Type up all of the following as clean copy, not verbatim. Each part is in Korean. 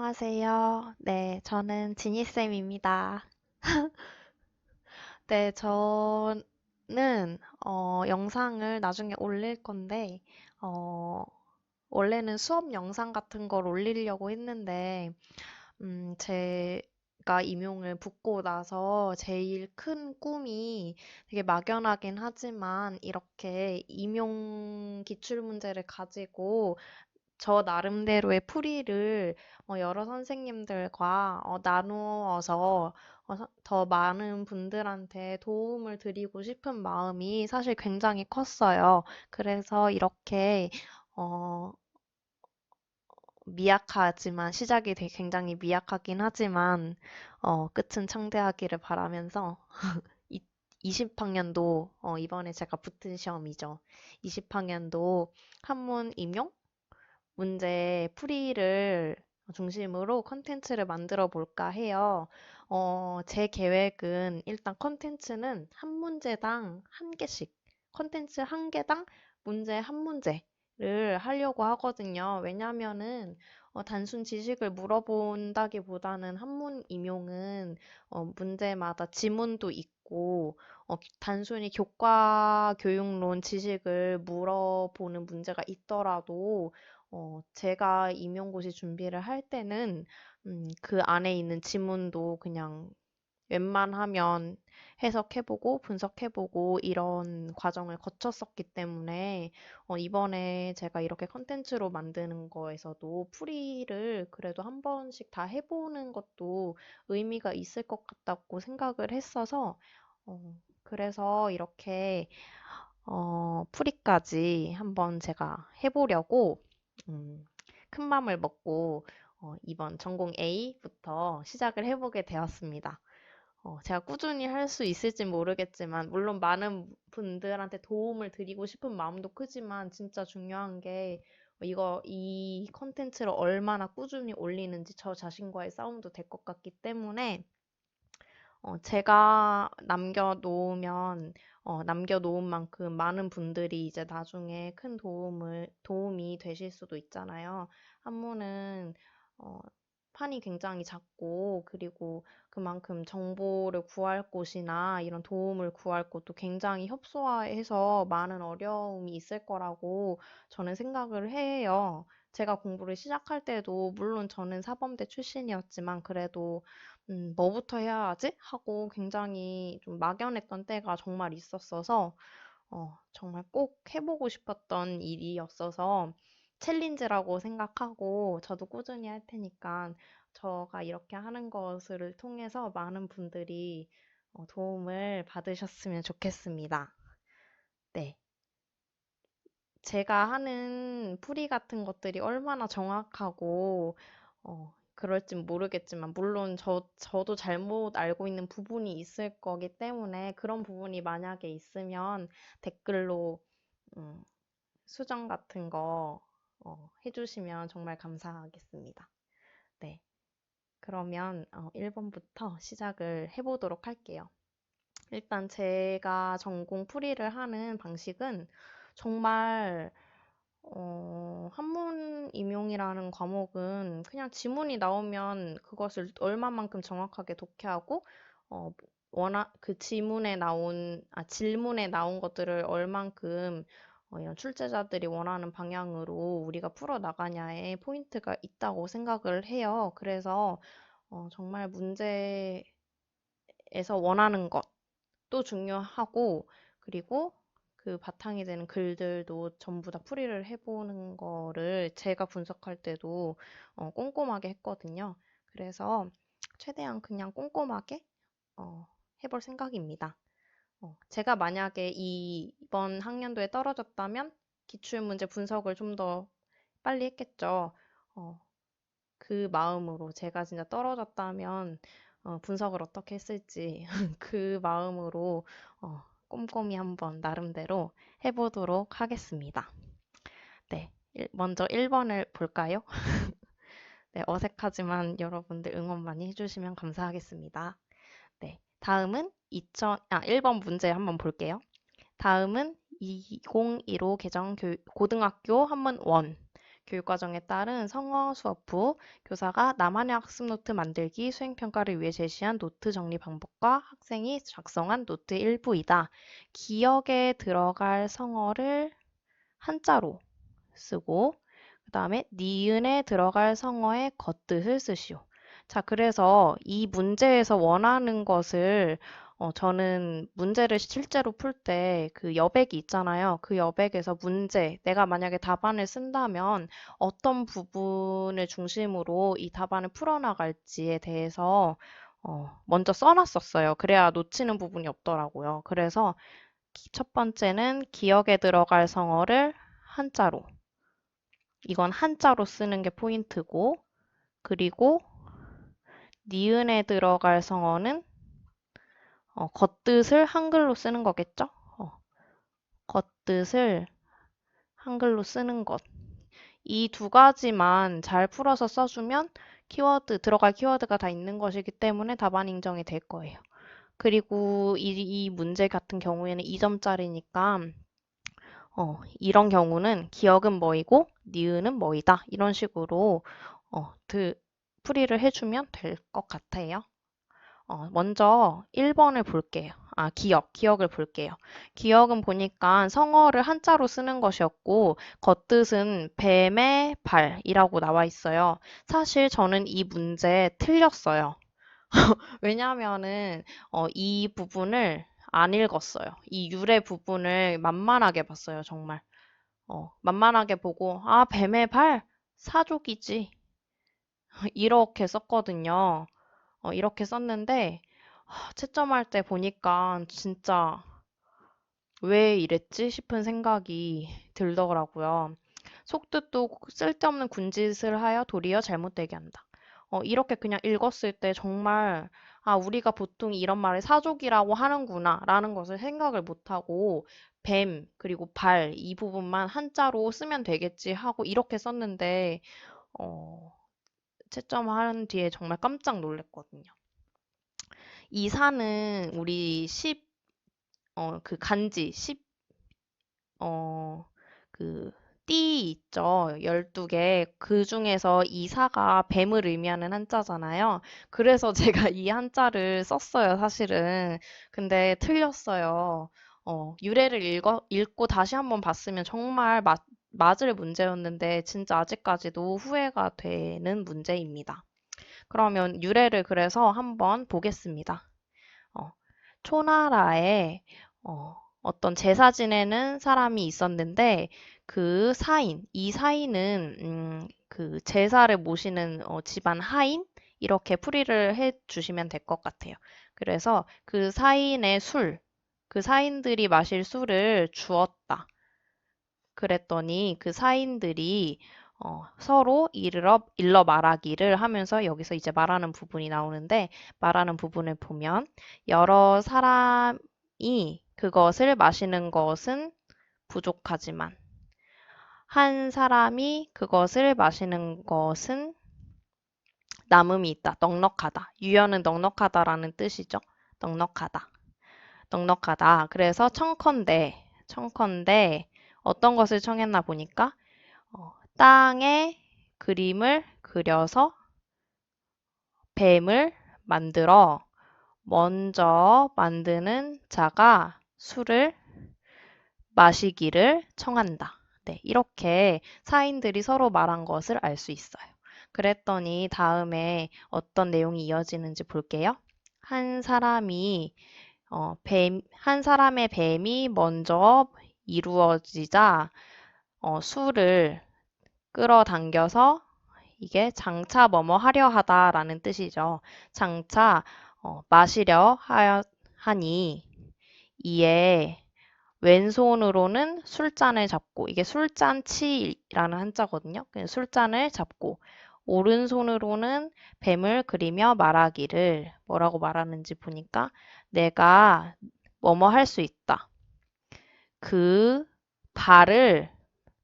안녕하세요. 네, 저는 지니쌤입니다. 네, 저는 영상을 나중에 올릴 건데, 어, 원래는 수업 영상 같은 걸 올리려고 했는데, 제가 임용을 붙고 나서 제일 큰 꿈이 되게 막연하긴 하지만, 이렇게 임용 기출문제를 가지고 저 나름대로의 풀이를 여러 선생님들과 나누어서 더 많은 분들한테 도움을 드리고 싶은 마음이 사실 굉장히 컸어요. 그래서 이렇게 어, 미약하지만 시작이 되게 굉장히 미약하긴 하지만 끝은 창대하기를 바라면서 20학년도 이번에 제가 붙은 시험이죠. 20학년도 한문 임용 문제 풀이를 중심으로 컨텐츠를 만들어 볼까 해요. 제 계획은 일단 컨텐츠는 한 문제당 한 개씩, 컨텐츠 한 개당 문제 한 문제를 하려고 하거든요. 왜냐면은 단순 지식을 물어본다기보다는 한문 임용은 문제마다 지문도 있고 단순히 교과 교육론 지식을 물어보는 문제가 있더라도 제가 임용고시 준비를 할 때는 그 안에 있는 지문도 그냥 웬만하면 해석해보고 분석해보고 이런 과정을 거쳤었기 때문에 이번에 제가 이렇게 컨텐츠로 만드는 거에서도 풀이를 그래도 한 번씩 다 해보는 것도 의미가 있을 것 같다고 생각을 했어서 그래서 이렇게 풀이까지 한번 제가 해보려고 음, 큰 맘을 먹고 이번 전공 A부터 시작을 해보게 되었습니다. 제가 꾸준히 할 수 있을지 모르겠지만, 물론 많은 분들한테 도움을 드리고 싶은 마음도 크지만, 진짜 중요한 게, 이 컨텐츠를 얼마나 꾸준히 올리는지 저 자신과의 싸움도 될 것 같기 때문에, 제가 남겨놓은 만큼 많은 분들이 이제 나중에 큰 도움이 되실 수도 있잖아요. 한문은, 어, 판이 굉장히 작고, 그리고 그만큼 정보를 구할 곳이나 이런 도움을 구할 곳도 굉장히 협소해서 많은 어려움이 있을 거라고 저는 생각을 해요. 제가 공부를 시작할 때도, 물론 저는 사범대 출신이었지만, 그래도 뭐부터 해야 하지? 하고 굉장히 좀 막연했던 때가 정말 있었어서, 정말 꼭 해보고 싶었던 일이었어서, 챌린지라고 생각하고, 저도 꾸준히 할 테니까, 저가 이렇게 하는 것을 통해서 많은 분들이 도움을 받으셨으면 좋겠습니다. 네. 제가 하는 풀이 같은 것들이 얼마나 정확하고, 그럴진 모르겠지만, 물론 저도 잘못 알고 있는 부분이 있을 거기 때문에 그런 부분이 만약에 있으면 댓글로, 음, 수정 같은 거, 해주시면 정말 감사하겠습니다. 네. 그러면 1번부터 시작을 해보도록 할게요. 일단 제가 전공 풀이를 하는 방식은 정말 한문 임용이라는 과목은 그냥 지문이 나오면 그것을 얼마만큼 정확하게 독해하고, 어, 그 질문에 나온 것들을 얼만큼 이런 출제자들이 원하는 방향으로 우리가 풀어나가냐에 포인트가 있다고 생각을 해요. 그래서 정말 문제에서 원하는 것도 중요하고, 그리고 그 바탕이 되는 글들도 전부 다 풀이를 해보는 거를 제가 분석할 때도 꼼꼼하게 했거든요. 그래서 최대한 그냥 꼼꼼하게 해볼 생각입니다. 제가 만약에 이번 학년도에 떨어졌다면 기출문제 분석을 좀 더 빨리 했겠죠. 어, 그 마음으로 제가 진짜 떨어졌다면 분석을 어떻게 했을지 그 마음으로 꼼꼼히 한번 나름대로 해보도록 하겠습니다. 네, 먼저 1번을 볼까요? 네, 어색하지만 여러분들 응원 많이 해주시면 감사하겠습니다. 네, 다음은 1번 문제 한번 볼게요. 다음은 2015 고등학교 한문 원 교육과정에 따른 성어 수업 후 교사가 나만의 학습 노트 만들기 수행평가를 위해 제시한 노트 정리 방법과 학생이 작성한 노트 일부이다. 기억에 들어갈 성어를 한자로 쓰고 그 다음에 니은에 들어갈 성어의 겉뜻을 쓰시오. 자, 그래서 이 문제에서 원하는 것을 저는 문제를 실제로 풀 때 그 여백이 있잖아요. 그 여백에서 문제, 내가 만약에 답안을 쓴다면 어떤 부분을 중심으로 이 답안을 풀어나갈지에 대해서 먼저 써놨었어요. 그래야 놓치는 부분이 없더라고요. 그래서 첫 번째는 기억에 들어갈 성어를 한자로. 이건 한자로 쓰는 게 포인트고, 그리고 니은에 들어갈 성어는 겉뜻을 한글로 쓰는 거겠죠? 겉뜻을 한글로 쓰는 것. 이 두 가지만 잘 풀어서 써주면 들어갈 키워드가 다 있는 것이기 때문에 답안 인정이 될 거예요. 그리고 이 문제 같은 경우에는 2점짜리니까 이런 경우는 기억은 뭐이고 니은은 뭐이다. 이런 식으로 풀이를 해주면 될 것 같아요. 먼저 1번을 볼게요. 기억을 볼게요. 기억은 보니까 성어를 한자로 쓰는 것이었고, 겉뜻은 뱀의 발이라고 나와 있어요. 사실 저는 이 문제 틀렸어요. 왜냐하면은, 이 부분을 안 읽었어요. 이 유래 부분을 만만하게 봤어요, 정말. 만만하게 보고, 뱀의 발? 사족이지. 이렇게 썼거든요. 이렇게 썼는데, 채점할 때 보니까 진짜 왜 이랬지 싶은 생각이 들더라고요. 속뜻도 쓸데없는 군짓을 하여 도리어 잘못되게 한다. 이렇게 그냥 읽었을 때 정말, 우리가 보통 이런 말을 사족이라고 하는구나, 라는 것을 생각을 못하고, 뱀, 그리고 발, 이 부분만 한자로 쓰면 되겠지 하고 이렇게 썼는데, 채점한 뒤에 정말 깜짝 놀랐거든요. 이 사는 우리 그 간지, 그, 띠 있죠. 12개. 그 중에서 이 사가 뱀을 의미하는 한자잖아요. 그래서 제가 이 한자를 썼어요, 사실은. 근데 틀렸어요. 유래를 읽고 다시 한번 봤으면 정말 맞을 문제였는데, 진짜 아직까지도 후회가 되는 문제입니다. 그러면 유래를 그래서 한번 보겠습니다. 어, 초나라에 어떤 제사 지내는 사람이 있었는데 이 사인은 그 제사를 모시는 집안 하인 이렇게 풀이를 해 주시면 될 것 같아요. 그래서 그 사인들이 마실 술을 주었다. 그랬더니 그 사인들이 서로 일러 말하기를 하면서 여기서 이제 말하는 부분이 나오는데 말하는 부분을 보면 여러 사람이 그것을 마시는 것은 부족하지만 한 사람이 그것을 마시는 것은 남음이 있다. 넉넉하다. 유연은 넉넉하다라는 뜻이죠. 넉넉하다. 넉넉하다. 그래서 청컨대 어떤 것을 청했나 보니까 땅에 그림을 그려서 뱀을 만들어 먼저 만드는 자가 술을 마시기를 청한다. 네, 이렇게 사인들이 서로 말한 것을 알 수 있어요. 그랬더니 다음에 어떤 내용이 이어지는지 볼게요. 한 사람이 한 사람의 뱀이 먼저 이루어지자 술을 끌어당겨서 이게 장차 뭐뭐 하려 하다라는 뜻이죠. 장차 마시려 하니 이에 왼손으로는 술잔을 잡고 이게 술잔치라는 한자거든요. 그냥 술잔을 잡고 오른손으로는 뱀을 그리며 말하기를 뭐라고 말하는지 보니까 내가 뭐뭐 할 수 있다.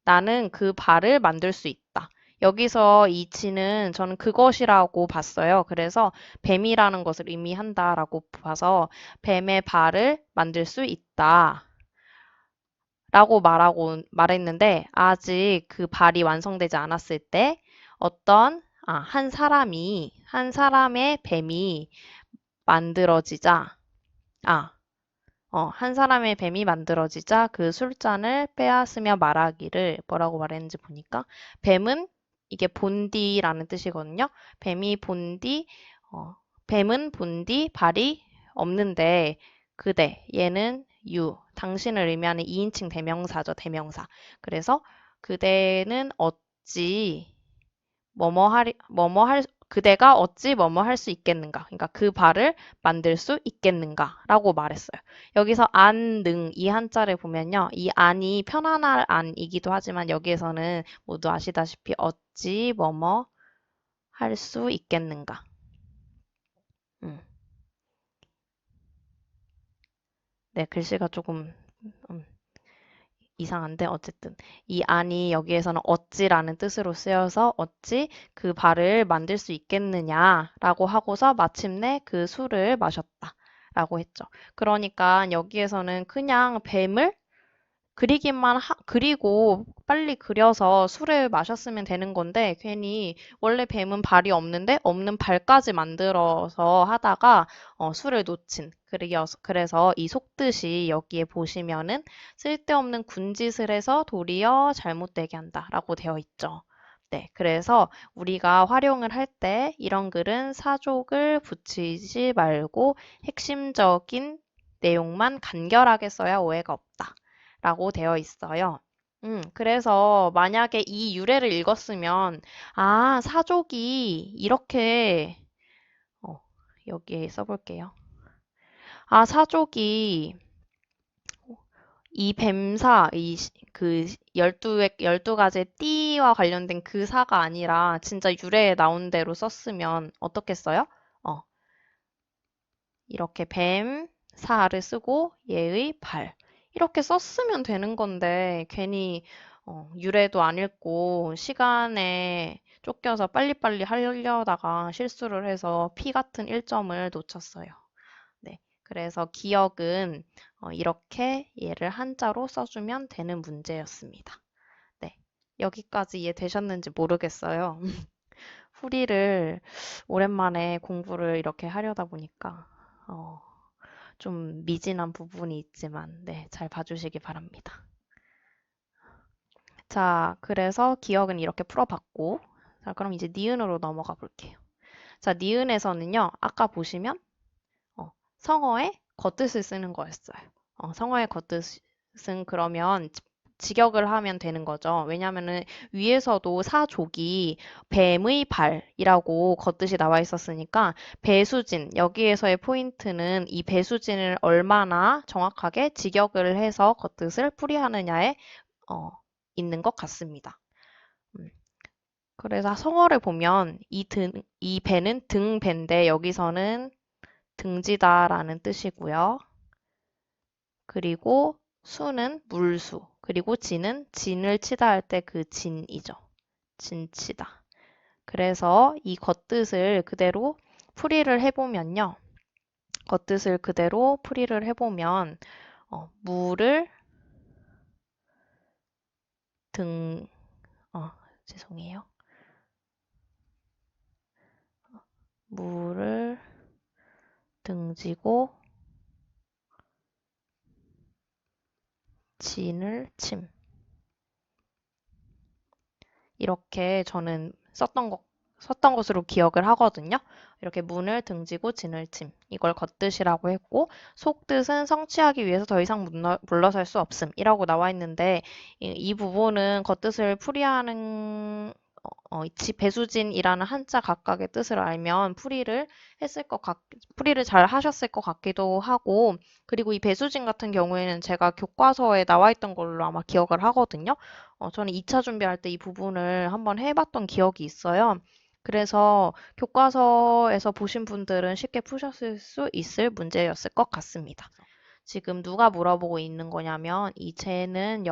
나는 그 발을 만들 수 있다. 여기서 이 치는 저는 그것이라고 봤어요. 그래서 뱀이라는 것을 의미한다라고 봐서 뱀의 발을 만들 수 있다. 라고 말했는데, 아직 그 발이 완성되지 않았을 때, 한 사람의 뱀이 만들어지자, 아, 한 사람의 뱀이 만들어지자 그 술잔을 빼앗으며 말하기를 뭐라고 말했는지 보니까 뱀은 이게 본디라는 뜻이거든요. 뱀이 본디, 어, 뱀은 본디 발이 없는데 그대, 얘는 당신을 의미하는 2인칭 대명사죠, 대명사. 그래서 그대는 어찌 그대가 어찌 뭐뭐 할 수 있겠는가? 그러니까 그 발을 만들 수 있겠는가라고 말했어요. 여기서 안, 능, 이 한자를 보면요. 이 안이 편안할 안이기도 하지만 여기에서는 모두 아시다시피 어찌 뭐뭐 할 수 있겠는가? 음. 네, 글씨가 조금 음, 이상한데 어쨌든 이 안이 여기에서는 어찌라는 뜻으로 쓰여서 어찌 그 발을 만들 수 있겠느냐라고 하고서 마침내 그 술을 마셨다라고 했죠. 그러니까 여기에서는 그냥 뱀을 그리고 빨리 그려서 술을 마셨으면 되는 건데 괜히 원래 뱀은 발이 없는데 없는 발까지 만들어서 하다가 술을 놓친. 그래서 이 속뜻이 여기에 보시면은 쓸데없는 군짓을 해서 도리어 잘못되게 한다라고 되어 있죠. 네, 그래서 우리가 활용을 할 때 이런 글은 사족을 붙이지 말고 핵심적인 내용만 간결하게 써야 오해가 없다. 라고 되어 있어요. 그래서 만약에 이 유래를 읽었으면, 사족이 이렇게, 어, 여기에 써볼게요. 사족이 이 뱀사, 그 12가지 띠와 관련된 그 사가 아니라 진짜 유래에 나온 대로 썼으면 어떻겠어요? 어, 이렇게 뱀, 사를 쓰고 얘의 발. 이렇게 썼으면 되는 건데 괜히 유래도 안 읽고 시간에 쫓겨서 빨리빨리 하려다가 실수를 해서 피 같은 1점을 놓쳤어요. 네. 그래서 기억은 이렇게 얘를 한자로 써주면 되는 문제였습니다. 네. 여기까지 이해되셨는지 모르겠어요. 풀이를 오랜만에 공부를 이렇게 하려다 보니까 어, 좀 미진한 부분이 있지만 네, 잘 봐주시기 바랍니다. 자, 그래서 기억은 이렇게 풀어봤고 자, 그럼 이제 니은으로 넘어가 볼게요. 자, 니은에서는요. 아까 보시면 성어의 겉뜻을 쓰는 거였어요. 성어의 겉뜻은 그러면 직역을 하면 되는 거죠. 왜냐면은 위에서도 사족이 뱀의 발이라고 겉뜻이 나와 있었으니까 배수진, 여기에서의 포인트는 이 배수진을 얼마나 정확하게 직역을 해서 겉뜻을 풀이하느냐에 어, 있는 것 같습니다. 그래서 성어를 보면 이 배는 등배인데 여기서는 등지다라는 뜻이고요. 그리고 수는 물수, 그리고 진은 진을 치다 할 때 그 진이죠. 진치다. 그래서 이 겉뜻을 그대로 풀이를 해보면요. 겉뜻을 그대로 풀이를 해보면 물을 등, 죄송해요. 물을 등지고 진을 침. 이렇게 저는 썼던 것으로 기억을 하거든요. 이렇게 문을 등지고 진을 침. 이걸 겉뜻이라고 했고, 속뜻은 성취하기 위해서 더 이상 물러설 수 없음이라고 나와 있는데, 이 부분은 겉뜻을 풀이하는 배수진이라는 한자 각각의 뜻을 알면 풀이를 잘 하셨을 것 같기도 하고, 그리고 이 배수진 같은 경우에는 제가 교과서에 나와 있던 걸로 아마 기억을 하거든요. 저는 2차 준비할 때 이 부분을 한번 해봤던 기억이 있어요. 그래서 교과서에서 보신 분들은 쉽게 푸셨을 수 있을 문제였을 것 같습니다. 지금 누가 물어보고 있는 거냐면 이 쟤는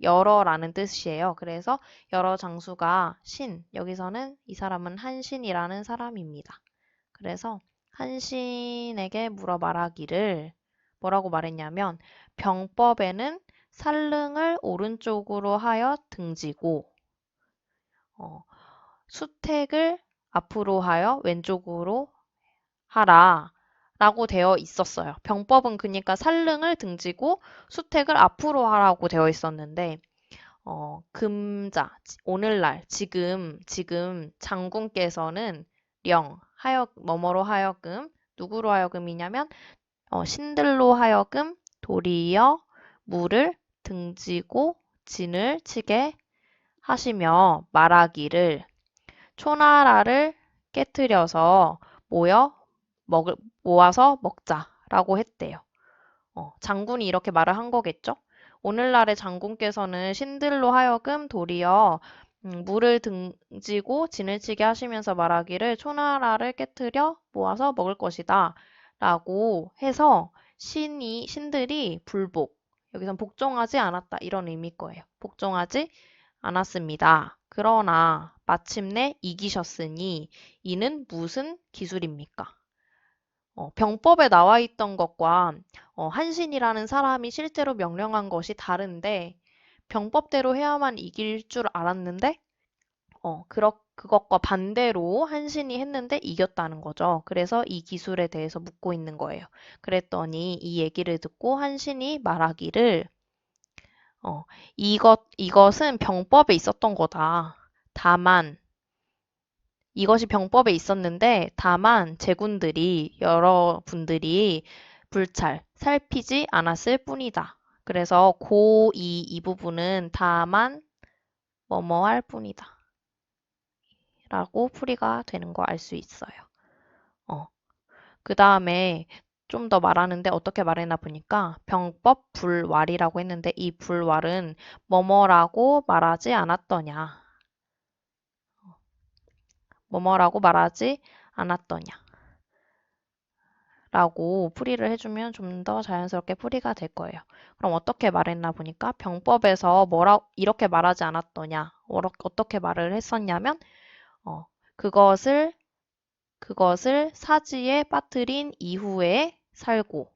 여러라는 뜻이에요. 그래서 여러 장수가 여기서는 이 사람은 한신이라는 사람입니다. 그래서 한신에게 물어 말하기를 뭐라고 말했냐면 병법에는 살릉을 오른쪽으로 하여 등지고 수택을 앞으로 하여 왼쪽으로 하라 라고 되어 있었어요. 병법은 그러니까 살릉을 등지고 수택을 앞으로 하라고 되어 있었는데 금자, 오늘날, 지금 장군께서는 뭐뭐로 하여금, 누구로 하여금이냐면, 신들로 하여금 도리어 물을 등지고 진을 치게 하시며 말하기를 초나라를 깨트려서 모아서 먹자라고 했대요. 장군이 이렇게 말을 한 거겠죠? 오늘날의 장군께서는 신들로 하여금 도리어 물을 등지고 진을 치게 하시면서 말하기를 초나라를 깨트려 모아서 먹을 것이다. 라고 해서 신들이 여기선 복종하지 않았다. 이런 의미일 거예요. 복종하지 않았습니다. 그러나 마침내 이기셨으니 이는 무슨 기술입니까? 병법에 나와 있던 것과 한신이라는 사람이 실제로 명령한 것이 다른데 병법대로 해야만 이길 줄 알았는데 그것과 반대로 한신이 했는데 이겼다는 거죠. 그래서 이 기술에 대해서 묻고 있는 거예요. 그랬더니 이 얘기를 듣고 한신이 말하기를 이것은 병법에 있었던 거다. 다만 이것이 병법에 있었는데 다만 여러분들이 살피지 않았을 뿐이다. 그래서 이 부분은 다만 뭐뭐 할 뿐이다. 라고 풀이가 되는 거 알 수 있어요. 그 다음에 좀 더 말하는데 어떻게 말했나 보니까 병법 불왈이라고 했는데 이 불왈은 뭐뭐라고 말하지 않았더냐. 뭐뭐라고 말하지 않았더냐. 라고 풀이를 해주면 좀 더 자연스럽게 풀이가 될 거예요. 그럼 어떻게 말했나 보니까 병법에서 이렇게 말하지 않았더냐. 어떻게 말을 했었냐면, 그것을 사지에 빠뜨린 이후에 살고,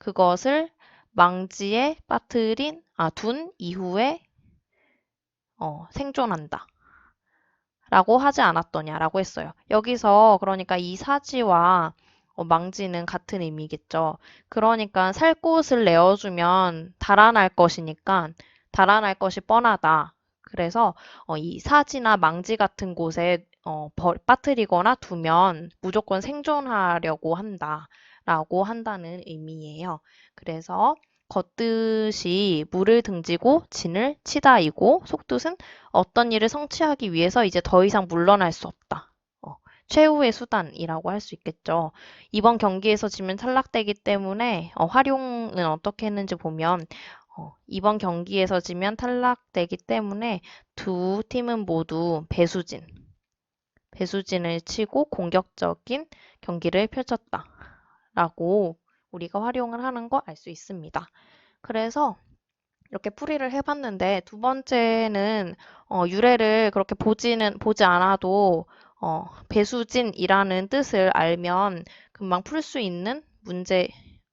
그것을 망지에 둔 이후에 생존한다. 라고 하지 않았더냐라고 했어요. 여기서 그러니까 이 사지와 망지는 같은 의미겠죠. 그러니까 살 곳을 내어주면 달아날 것이니까 달아날 것이 뻔하다. 그래서 이 사지나 망지 같은 곳에 빠뜨리거나 두면 무조건 생존하려고 한다라고 한다는 의미예요. 그래서 겉뜻이 물을 등지고 진을 치다이고 속뜻은 어떤 일을 성취하기 위해서 이제 더 이상 물러날 수 없다. 최후의 수단이라고 할 수 있겠죠. 이번 경기에서 지면 탈락되기 때문에 활용은 어떻게 했는지 보면 이번 경기에서 지면 탈락되기 때문에 두 팀은 모두 배수진을 치고 공격적인 경기를 펼쳤다. 라고 우리가 활용을 하는 거 알 수 있습니다. 그래서 이렇게 풀이를 해봤는데 두 번째는 유래를 그렇게 보지 않아도 배수진이라는 뜻을 알면 금방 풀 수 있는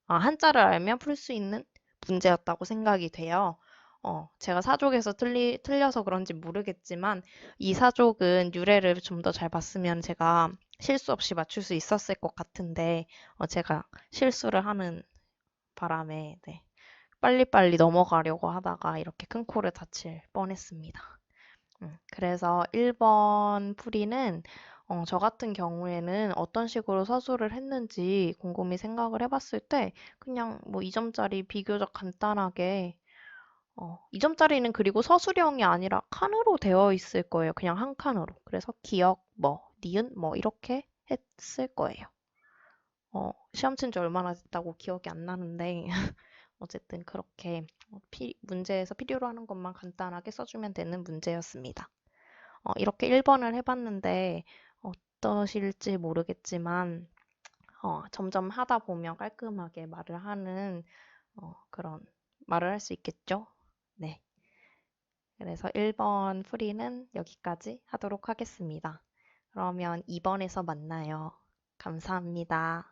한자를 알면 풀 수 있는 문제였다고 생각이 돼요. 제가 사족에서 틀려서 그런지 모르겠지만 이 사족은 유래를 좀 더 잘 봤으면 제가 실수 없이 맞출 수 있었을 것 같은데 제가 실수를 하는 바람에 네. 빨리빨리 넘어가려고 하다가 이렇게 큰 코를 다칠 뻔했습니다. 그래서 1번 풀이는 저 같은 경우에는 어떤 식으로 서술을 했는지 곰곰이 생각을 해봤을 때 그냥 뭐 2점짜리 비교적 간단하게 2점짜리는 그리고 서술형이 아니라 칸으로 되어 있을 거예요. 그냥 한 칸으로. 그래서 기억, 니은, 이렇게 했을 거예요. 시험 친 지 얼마나 됐다고 기억이 안 나는데 어쨌든 그렇게 문제에서 필요로 하는 것만 간단하게 써주면 되는 문제였습니다. 이렇게 1번을 해봤는데 어떠실지 모르겠지만 점점 하다 보면 깔끔하게 말을 하는 그런 말을 할 수 있겠죠? 네. 그래서 1번 풀이는 여기까지 하도록 하겠습니다. 그러면 2번에서 만나요. 감사합니다.